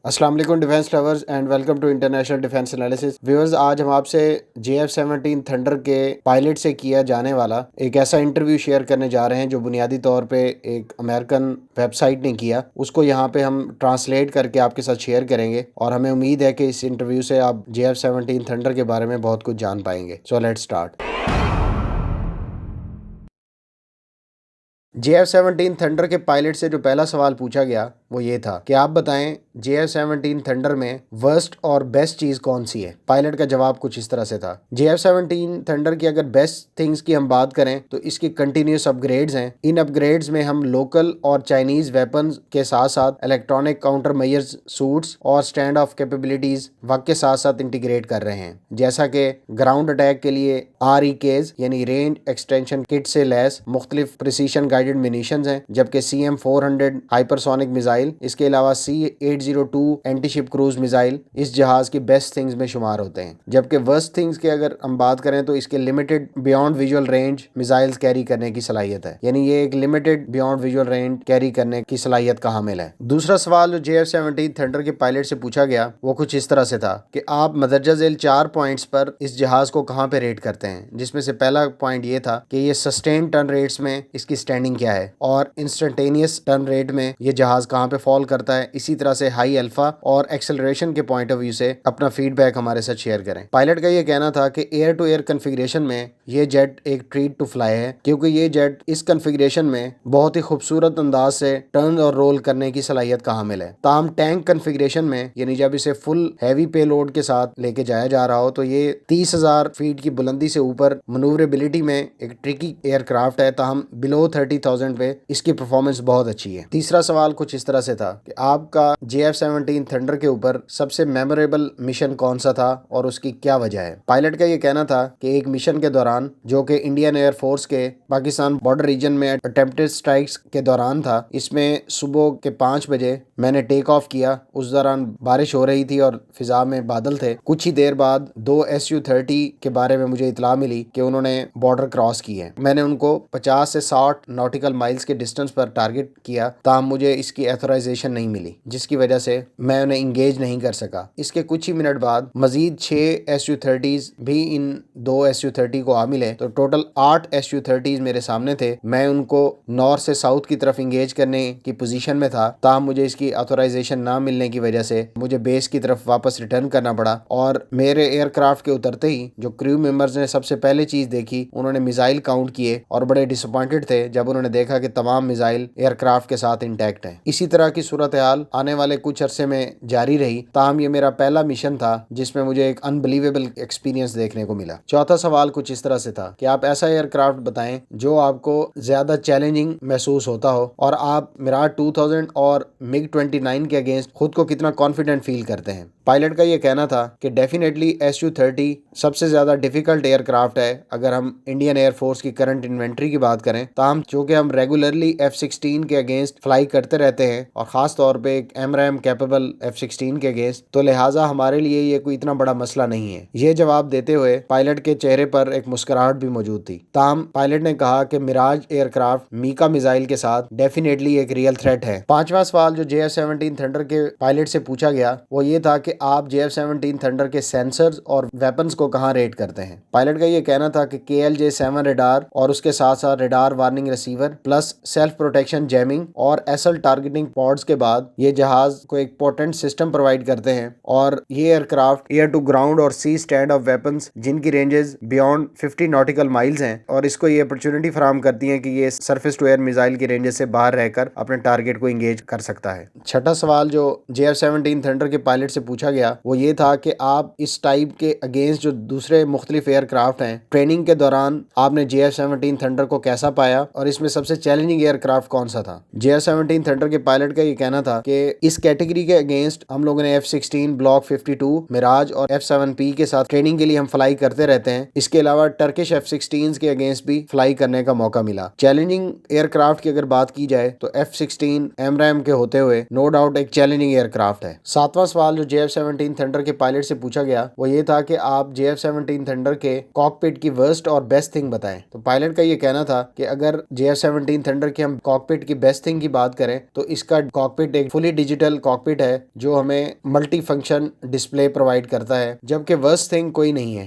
अस्सलाम वालेकुम defence lovers and welcome to international defence analysis viewers. आज हम आपसे JF-17 थंडर के पायलट से किया जाने वाला एक ऐसा इंटरव्यू शेयर करने जा रहे हैं जो बुनियादी तौर पे एक अमेरिकन वेबसाइट ने किया। उसको यहाँ पे हम ट्रांसलेट करके आपके साथ शेयर करेंगे और हमें उम्मीद है कि इस इंटरव्यू से आप JF-17 थंडर के बारे में बहुत कुछ जान पाएंगे। So let's start. JF-17 thunder के पायलट से जो पहला सवाल पूछा गया वो ये था कि आप बताएं JF-17 थंडर में वर्स्ट और बेस्ट चीज कौन सी है। पायलट का जवाब कुछ इस तरह से था। JF-17 थंडर की अगर बेस्ट थिंग्स की हम बात करें तो इसकी कंटिन्यूस अपग्रेड्स हैं। इन अपग्रेड्स में हम लोकल और चाइनीज वेपन्स के साथ साथ इलेक्ट्रॉनिक काउंटर मेजर्स सूट्स और स्टैंड ऑफ कैपेबिलिटीज वक्त के साथ साथ इंटीग्रेट कर रहे हैं, जैसा कि ग्राउंड अटैक के लिए REKs यानी रेंज एक्सटेंशन किट से लैस मुख्तलिफ प्रिसीशन गाइडेड मिनिशंस हैं, जबकि CM-400 हाइपरसोनिक मिसाइल, इसके अलावा C-802 एंटीशिप क्रूज मिसाइल इस जहाज की बेस्ट थिंग्स में शुमार होते हैं। जबकि वर्स्ट थिंग्स की अगर हम बात करें तो इसके limited beyond visual range missiles carry करने की सलाहियत है, यानी ये एक limited beyond visual range carry करने की सलाहियत का हामिल है। दूसरा सवाल जो JF-17 थंडर के पायलट से पूछा गया वो कुछ इस तरह से था कि आप मदरजा झेल 4 पॉइंट्स पर इस जहाज को कहां पे रेट करते हैं, जिसमें से पहला पॉइंट ये था कि ये सस्टेन टर्न रेट्स में इसकी स्टैंडिंग क्या है और इंस्टेंटेनियस टर्न रेट में ये जहाज कहां पे फॉल करता है। इसी तरह से हाई अल्फा और एक्सेलरेशन के पॉइंट ऑफ व्यू से अपना फीडबैक हमारे साथ शेयर करें। पायलट का ये कहना था कि एयर टू एयर कॉन्फ़िगरेशन में ये जेट एक ट्रीट टू फ्लाई है, क्योंकि ये जेट इस कॉन्फ़िगरेशन में बहुत ही खूबसूरत अंदाज से टर्न और रोल करने की सलाहियत का हामिल है। ताहम टैंक कॉन्फ़िगरेशन में यानी जब इसे फुल हैवी पेलोड के साथ लेके जाया जा रहा हो तो ये 30,000 फीट की बुलंदी से ऊपर मनूवरेबिलिटी में एक ट्रिकी एयरक्राफ्ट है। ताहम बिलो 30,000 पे इसकी परफॉर्मेंस बहुत अच्छी है। तीसरा सवाल कुछ इस तरह से था कि आपका JF-17 थंडर के ऊपर सबसे मेमोरेबल मिशन कौन सा था और उसकी क्या वजह है। पायलट का ये कहना था कि एक मिशन के दौरान जो कि इंडियन एयर फोर्स के पाकिस्तान बॉर्डर रीजन में अटेम्प्टेड स्ट्राइक्स के दौरान था, इसमें सुबह के 5 बजे मैंने टेक ऑफ किया। उस दौरान बारिश हो रही थी और फिजा में बादल थे। कुछ ही देर बाद 2 SU-30 के बारे में मुझे इतला मिली कि उन्होंने बॉर्डर क्रॉस की है। मैंने उनको 50 से 60 नॉटिकल माइल्स के डिस्टेंस पर टारगेट किया, ताहम मुझे इसकी ऑथराइजेशन नहीं मिली, जिसकी वजह से मैं उन्हें इंगेज नहीं कर सका। इसके कुछ ही मिनट बाद मजीद 6 SU-30s भी इन 2 SU-30 को आ मिले, तो टोटल 8 SU-30s मेरे सामने थे। मैं उनको नॉर्थ से साउथ की तरफ इंगेज करने की पोजीशन में था, ताहम मुझे इसकी ऑथराइजेशन ना मिलने की वजह से मुझे बेस की तरफ वापस रिटर्न करना पड़ा। और मेरे एयरक्राफ्ट के उतरते ही जो क्रू मेंबर्स ने सबसे पहले चीज देखी, उन्होंने मिसाइल काउंट किए और बड़े डिसअपॉइंटेड थे जब उन्होंने देखा कि तमाम मिसाइल एयरक्राफ्ट के साथ इंटैक्ट हैं। इसी तरह की सूरत हाल आने वाले कुछ अरसे में जारी रही। ताहम ये मेरा पहला मिशन था जिसमें मुझे एक अनबिलीवेबल एक्सपीरियंस देखने को मिला। चौथा सवाल कुछ इस तरह से था कि आप ऐसा एयरक्राफ्ट बताएं जो आपको ज्यादा चैलेंजिंग महसूस होता हो और आप मिराज 2000 और MiG-29 के अगेंस्ट खुद को कितना कॉन्फिडेंट फील करते हैं। पायलट का ये कहना था कि डेफिनेटली SU-30 सबसे ज्यादा डिफिकल्ट एयरक्राफ्ट है अगर हम इंडियन एयरफोर्स की करंट इन्वेंट्री की बात करें। ताहम चूंकि हम रेगुलरली F-16 के अगेंस्ट फ्लाई करते रहते हैं और खास तौर पे एक MRAM कैपेबल F-16 के अगेंस्ट, तो लिहाजा हमारे लिए ये कोई इतना बड़ा मसला नहीं है। ये जवाब देते हुए पायलट के चेहरे पर एक मुस्कुराहट भी मौजूद थी। ताहम पायलट ने कहा कि मिराज एयरक्राफ्ट मीका मिसाइल के साथ डेफिनेटली एक रियल थ्रेट है। पांचवा सवाल जो JF-17 थंडर के पायलट से पूछा गया वो ये था कि आप JF-17 थंडर के सेंसर्स और वेपन्स को कहां रेट करते हैं। पायलट का ये कहना था कि KLJ-7 रेडार और उसके साथ साथ radar warning receiver plus self protection jamming और एसएल टारगेटिंग पॉड्स के बाद ये जहाज को एक पोटेंट सिस्टम प्रोवाइड करते हैं। और ये एयरक्राफ्ट एयर टू ग्राउंड और सी स्टैंड ऑफ वेपन्स जिनकी रेंजेस बियॉन्ड 50 नॉटिकल माइल्स हैं, और इसको ये अपॉर्चुनिटी फराहम करती है कि ये सरफेस टू एयर मिसाइल की रेंजेस से बाहर रहकर अपने टारगेट को इंगेज कर सकता है। छठा सवाल जो JF-17 थंडर के पायलट से पूछा गया वो ये था कि आप इस टाइप के अगेंस्ट जो दूसरे मुख्तलिफ एयरक्राफ्ट हैं, ट्रेनिंग के दौरान आपने JF-17 थंडर को कैसा पाया और इसमें सबसे चैलेंजिंग एयरक्राफ्ट कौन सा था। JF-17 थंडर के पायलट का ये कहना था कि इस कैटेगरी के अगेंस्ट हम लोगों ने F-16 ब्लॉक 52 मिराज और F-7P के साथ ट्रेनिंग के लिए हम फ्लाई करते रहते हैं। इसके अलावा टर्किश F-16 के अगेंस्ट भी फ्लाई करने का मौका मिला। चैलेंजिंग एयरक्राफ्ट की अगर बात की जाए तो F-16 MRAM के होते हुए नो डाउट एक चैलेंजिंग एयरक्राफ्ट है। सातवां सवाल जो JF-17 थंडर के पायलट से पूछा गया वो ये था कि आप JF-17 थंडर के कॉकपिट की वर्स्ट और बेस्ट थिंग बताएं। तो पायलट का ये कहना था कि अगर JF-17 थंडर के हम कॉकपिट की बेस्ट थिंग की बात करें तो इसका इसका कॉकपिट एक फुली डिजिटल कॉकपिट है जो हमें मल्टी फंक्शन डिस्प्ले प्रोवाइड करता है, जबकि वर्स्ट थिंग कोई नहीं है।